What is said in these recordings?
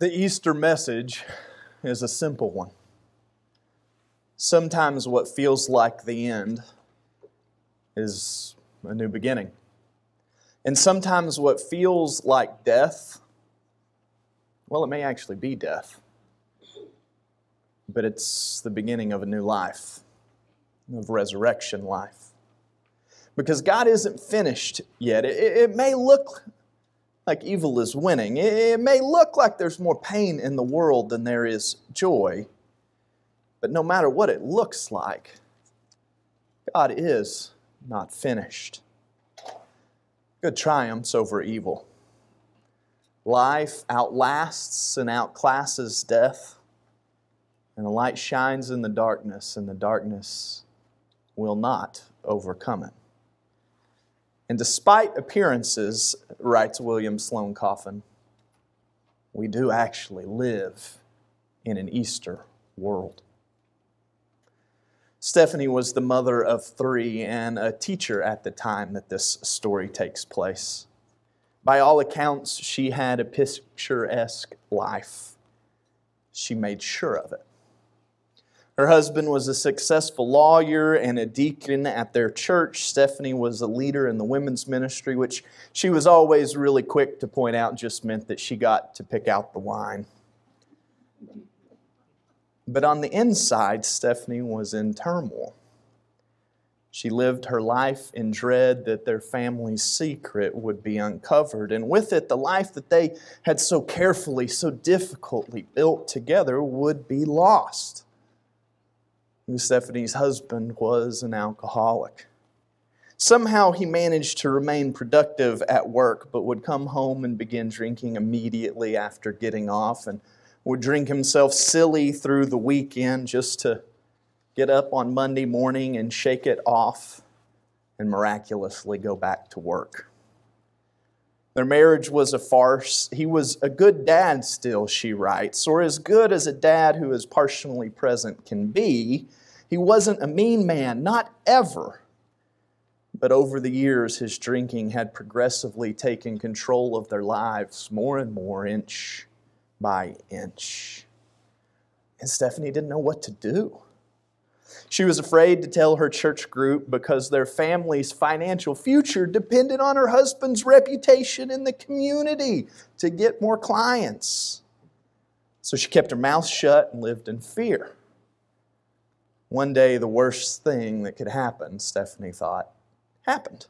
The Easter message is a simple one. Sometimes what feels like the end is a new beginning. And sometimes what feels like death, well, it may actually be death. But it's the beginning of a new life, of resurrection life. Because God isn't finished yet. It may look like evil is winning. It may look like there's more pain in the world than there is joy. But no matter what it looks like, God is not finished. Good triumphs over evil. Life outlasts and outclasses death. And the light shines in the darkness, and the darkness will not overcome it. And despite appearances, writes William Sloane Coffin, we do actually live in an Easter world. Stephanie was the mother of 3 and a teacher at the time that this story takes place. By all accounts, she had a picturesque life. She made sure of it. Her husband was a successful lawyer and a deacon at their church. Stephanie was a leader in the women's ministry, which she was always really quick to point out just meant that she got to pick out the wine. But on the inside, Stephanie was in turmoil. She lived her life in dread that their family's secret would be uncovered. And with it, the life that they had so carefully, so difficultly built together would be lost. Stephanie's husband was an alcoholic. Somehow he managed to remain productive at work, but would come home and begin drinking immediately after getting off, and would drink himself silly through the weekend just to get up on Monday morning and shake it off and miraculously go back to work. Their marriage was a farce. He was a good dad still, she writes, or as good as a dad who is partially present can be. He wasn't a mean man, not ever. But over the years, his drinking had progressively taken control of their lives more and more, inch by inch. And Stephanie didn't know what to do. She was afraid to tell her church group because their family's financial future depended on her husband's reputation in the community to get more clients. So she kept her mouth shut and lived in fear. One day, the worst thing that could happen, Stephanie thought, happened.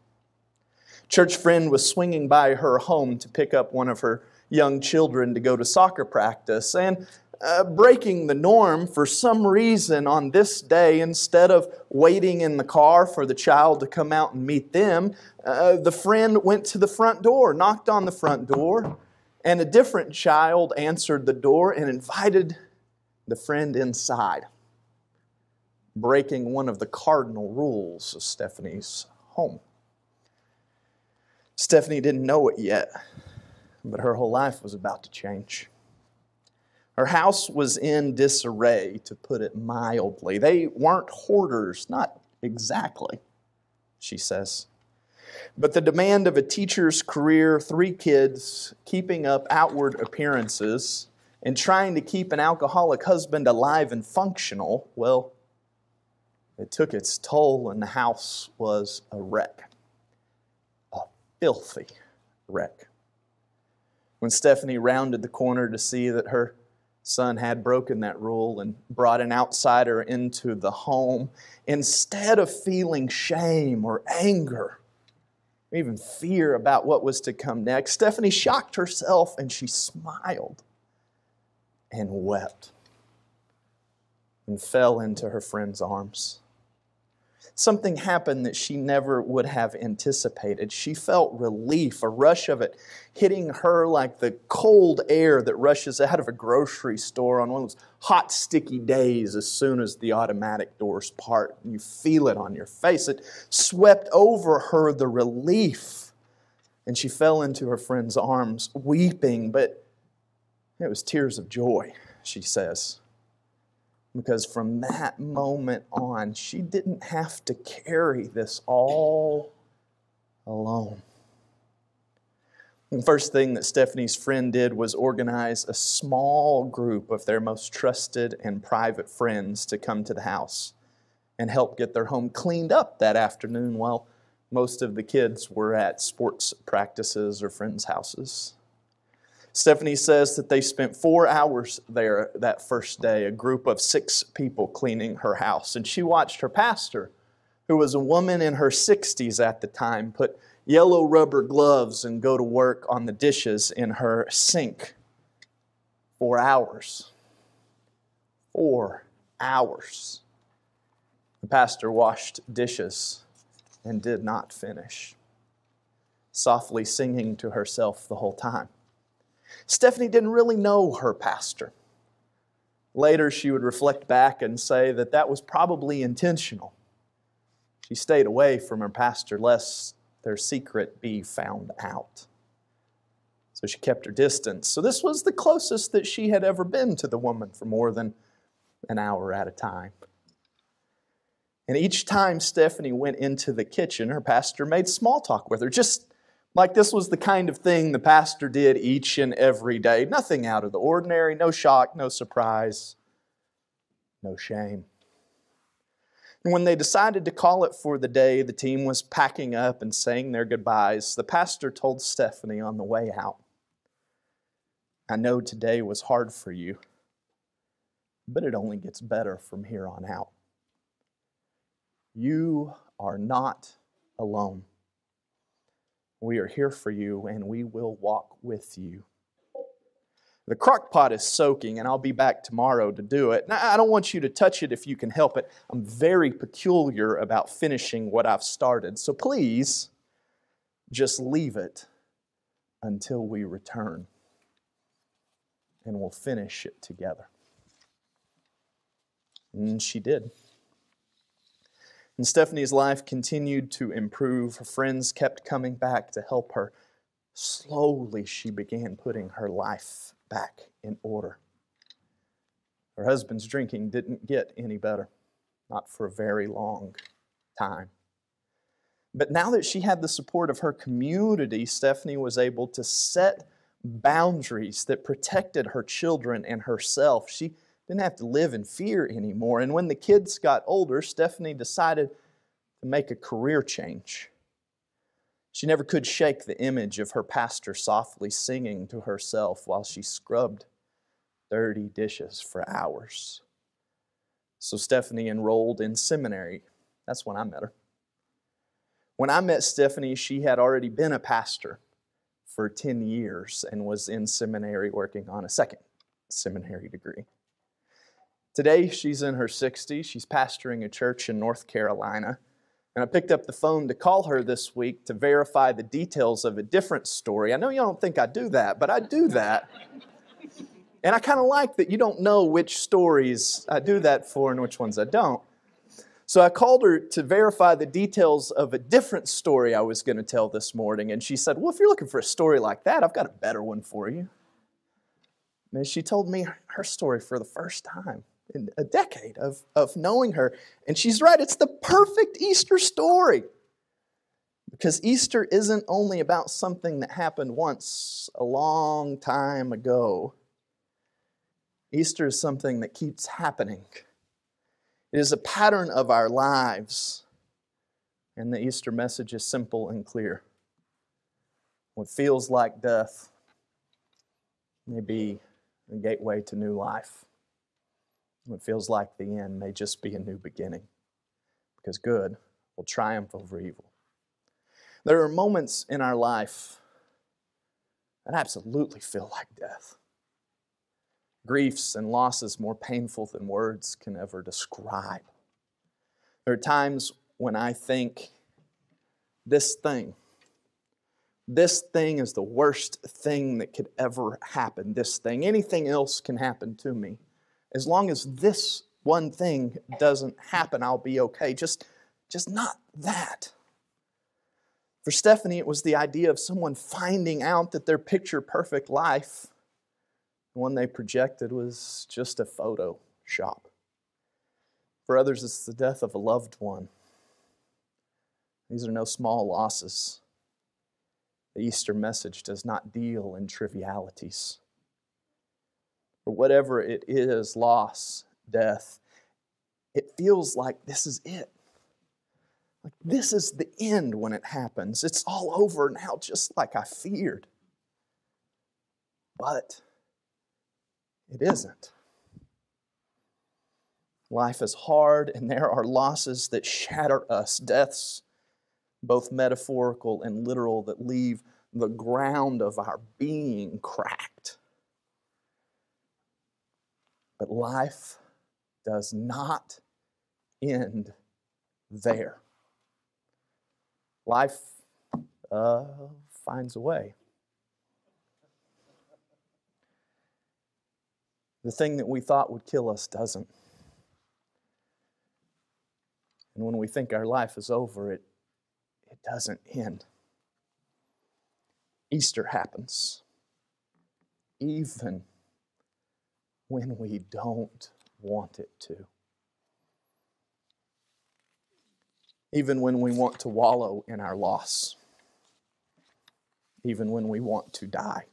Church friend was swinging by her home to pick up one of her young children to go to soccer practice, and breaking the norm for some reason on this day, instead of waiting in the car for the child to come out and meet them, the friend went to the front door, knocked on the front door, and a different child answered the door and invited the friend inside, breaking one of the cardinal rules of Stephanie's home. Stephanie didn't know it yet, but her whole life was about to change. Her house was in disarray, to put it mildly. They weren't hoarders, not exactly, she says. But the demand of a teacher's career, 3 kids, keeping up outward appearances, and trying to keep an alcoholic husband alive and functional, well, it took its toll, and the house was a wreck. A filthy wreck. When Stephanie rounded the corner to see that her son had broken that rule and brought an outsider into the home, instead of feeling shame or anger, or even fear about what was to come next, Stephanie shocked herself and she smiled and wept and fell into her friend's arms. Something happened that she never would have anticipated. She felt relief, a rush of it hitting her like the cold air that rushes out of a grocery store on one of those hot, sticky days as soon as the automatic doors part. And you feel it on your face. It swept over her, the relief. And she fell into her friend's arms, weeping, but it was tears of joy, she says. Because from that moment on, she didn't have to carry this all alone. The first thing that Stephanie's friend did was organize a small group of their most trusted and private friends to come to the house and help get their home cleaned up that afternoon while most of the kids were at sports practices or friends' houses. Stephanie says that they spent 4 hours there that first day, a group of 6 people cleaning her house. And she watched her pastor, who was a woman in her 60s at the time, put yellow rubber gloves and go to work on the dishes in her sink. 4 hours. 4 hours. The pastor washed dishes and did not finish, softly singing to herself the whole time. Stephanie didn't really know her pastor. Later, she would reflect back and say that that was probably intentional. She stayed away from her pastor lest their secret be found out. So she kept her distance. So this was the closest that she had ever been to the woman for more than an hour at a time. And each time Stephanie went into the kitchen, her pastor made small talk with her, just like this was the kind of thing the pastor did each and every day. Nothing out of the ordinary, no shock, no surprise, no shame. And when they decided to call it for the day, the team was packing up and saying their goodbyes. The pastor told Stephanie on the way out, "I know today was hard for you, but it only gets better from here on out. You are not alone. We are here for you, and we will walk with you." The crock pot is soaking, and I'll be back tomorrow to do it. Now, I don't want you to touch it if you can help it. I'm very peculiar about finishing what I've started, so please just leave it until we return, and we'll finish it together. And she did. And Stephanie's life continued to improve. Her friends kept coming back to help her. Slowly, she began putting her life back in order. Her husband's drinking didn't get any better, not for a very long time. But now that she had the support of her community, Stephanie was able to set boundaries that protected her children and herself. She didn't have to live in fear anymore. And when the kids got older, Stephanie decided to make a career change. She never could shake the image of her pastor softly singing to herself while she scrubbed dirty dishes for hours. So Stephanie enrolled in seminary. That's when I met her. When I met Stephanie, she had already been a pastor for 10 years and was in seminary working on a second seminary degree. Today, she's in her 60s. She's pastoring a church in North Carolina. And I picked up the phone to call her this week to verify the details of a different story. I know you don't think I do that, but I do that. And I kind of like that you don't know which stories I do that for and which ones I don't. So I called her to verify the details of a different story I was going to tell this morning. And she said, "Well, if you're looking for a story like that, I've got a better one for you." And she told me her story for the first time in a decade of knowing her. And she's right, it's the perfect Easter story. Because Easter isn't only about something that happened once a long time ago. Easter is something that keeps happening. It is a pattern of our lives. And the Easter message is simple and clear. What feels like death may be a gateway to new life. What feels like the end may just be a new beginning, because good will triumph over evil. There are moments in our life that absolutely feel like death. Griefs and losses more painful than words can ever describe. There are times when I think, this thing is the worst thing that could ever happen. This thing, anything else can happen to me. As long as this one thing doesn't happen, I'll be okay. Just not that. For Stephanie, it was the idea of someone finding out that their picture-perfect life, the one they projected, was just a Photoshop. For others, it's the death of a loved one. These are no small losses. The Easter message does not deal in trivialities. For whatever it is, loss, death, it feels like this is it. Like this is the end when it happens. It's all over now, just like I feared. But it isn't. Life is hard, and there are losses that shatter us, deaths, both metaphorical and literal, that leave the ground of our being cracked. But life does not end there. Life finds a way. The thing that we thought would kill us doesn't. And when we think our life is over, it doesn't end. Easter happens, even when we don't want it to. Even when we want to wallow in our loss. Even when we want to die.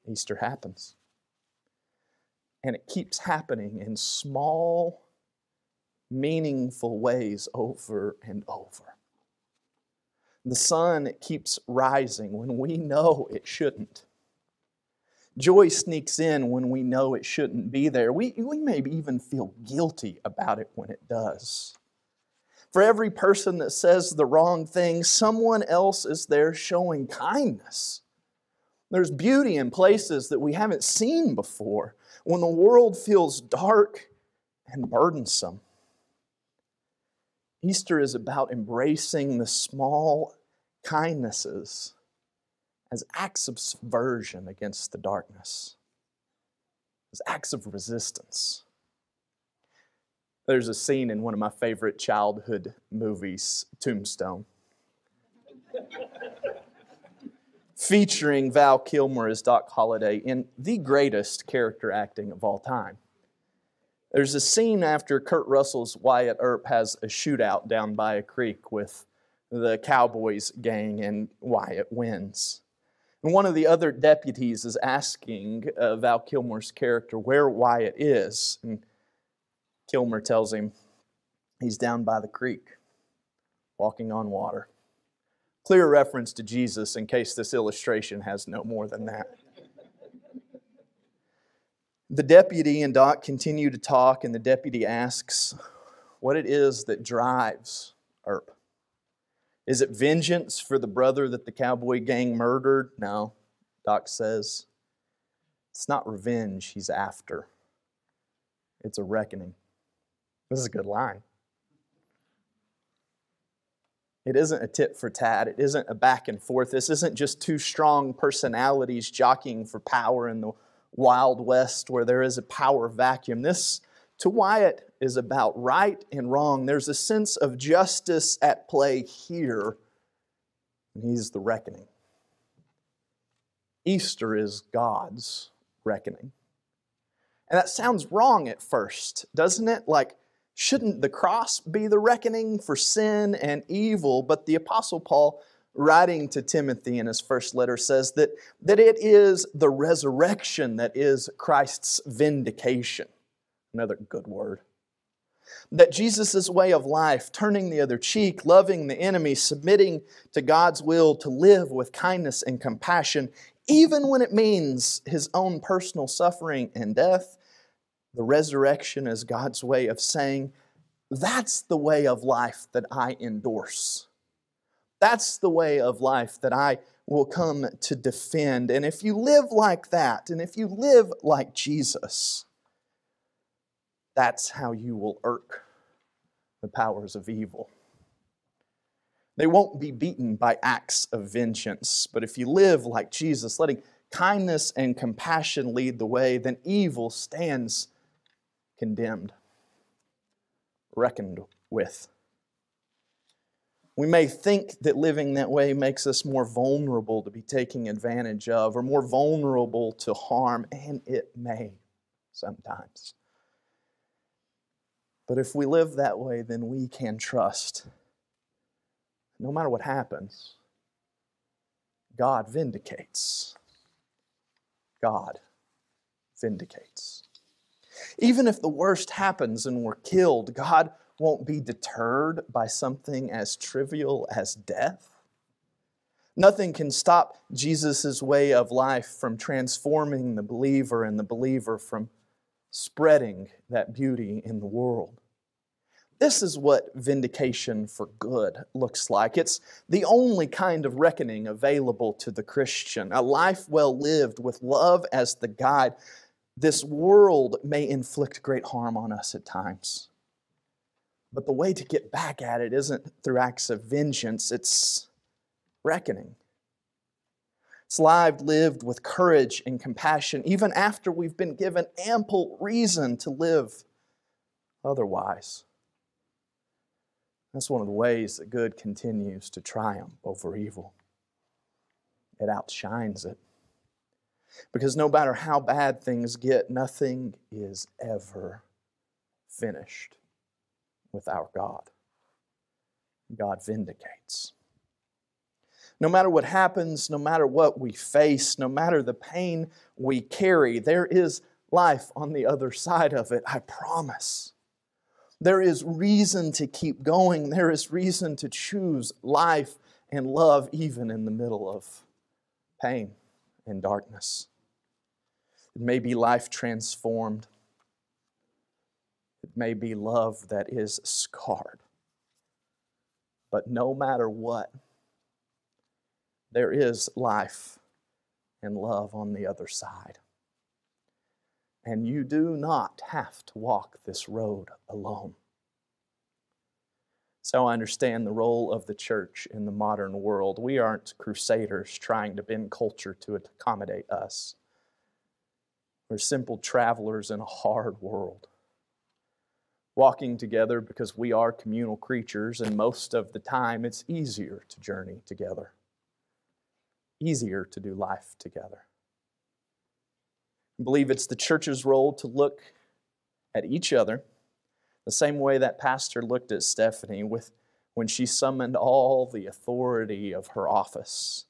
Easter happens. And it keeps happening in small, meaningful ways over and over. The sun keeps rising when we know it shouldn't. Joy sneaks in when we know it shouldn't be there. We maybe even feel guilty about it when it does. For every person that says the wrong thing, someone else is there showing kindness. There's beauty in places that we haven't seen before, when the world feels dark and burdensome. Easter is about embracing the small kindnesses as acts of subversion against the darkness, as acts of resistance. There's a scene in one of my favorite childhood movies, Tombstone, featuring Val Kilmer as Doc Holliday in the greatest character acting of all time. There's a scene after Kurt Russell's Wyatt Earp has a shootout down by a creek with the Cowboys gang, and Wyatt wins. And one of the other deputies is asking Val Kilmer's character where Wyatt is. And Kilmer tells him he's down by the creek, walking on water. Clear reference to Jesus in case this illustration has no more than that. The deputy and Doc continue to talk, and the deputy asks what it is that drives Earp. Is it vengeance for the brother that the cowboy gang murdered? No, Doc says. It's not revenge he's after. It's a reckoning. This is a good line. It isn't a tit for tat. It isn't a back and forth. This isn't just two strong personalities jockeying for power in the Wild West where there is a power vacuum. This, to Wyatt, is about right and wrong. There's a sense of justice at play here, and he's the reckoning. Easter is God's reckoning. And that sounds wrong at first, doesn't it? Like, shouldn't the cross be the reckoning for sin and evil? But the Apostle Paul, writing to Timothy in his first letter, says that it is the resurrection that is Christ's vindication. Another good word. That Jesus' way of life, turning the other cheek, loving the enemy, submitting to God's will to live with kindness and compassion, even when it means his own personal suffering and death, the resurrection is God's way of saying, that's the way of life that I endorse. That's the way of life that I will come to defend. And if you live like that, and if you live like Jesus, that's how you will irk the powers of evil. They won't be beaten by acts of vengeance, but if you live like Jesus, letting kindness and compassion lead the way, then evil stands condemned, reckoned with. We may think that living that way makes us more vulnerable to be taken advantage of or more vulnerable to harm, and it may sometimes. But if we live that way, then we can trust, no matter what happens, God vindicates. God vindicates. Even if the worst happens and we're killed, God won't be deterred by something as trivial as death. Nothing can stop Jesus' way of life from transforming the believer and the believer from spreading that beauty in the world. This is what vindication for good looks like. It's the only kind of reckoning available to the Christian, a life well lived with love as the guide. This world may inflict great harm on us at times, but the way to get back at it isn't through acts of vengeance, it's reckoning. It's life lived with courage and compassion, even after we've been given ample reason to live otherwise. That's one of the ways that good continues to triumph over evil. It outshines it. Because no matter how bad things get, nothing is ever finished with our God. God vindicates. No matter what happens, no matter what we face, no matter the pain we carry, there is life on the other side of it, I promise. There is reason to keep going. There is reason to choose life and love even in the middle of pain and darkness. It may be life transformed. It may be love that is scarred. But no matter what, there is life and love on the other side. And you do not have to walk this road alone. So I understand the role of the church in the modern world. We aren't crusaders trying to bend culture to accommodate us. We're simple travelers in a hard world, walking together because we are communal creatures, and most of the time it's easier to journey together, easier to do life together. I believe it's the church's role to look at each other the same way that pastor looked at Stephanie when she summoned all the authority of her office.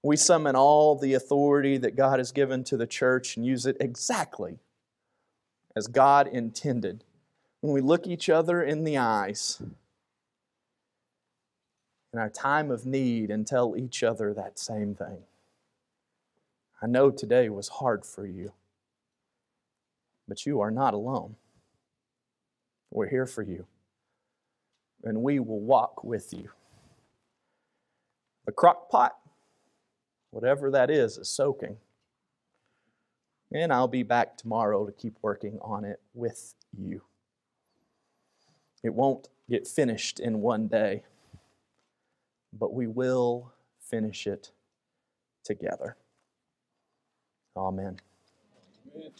We summon all the authority that God has given to the church and use it exactly as God intended. When we look each other in the eyes in our time of need and tell each other that same thing. I know today was hard for you, but you are not alone. We're here for you, and we will walk with you. The crock pot, whatever that is soaking. And I'll be back tomorrow to keep working on it with you. It won't get finished in one day, but we will finish it together. Amen. Amen.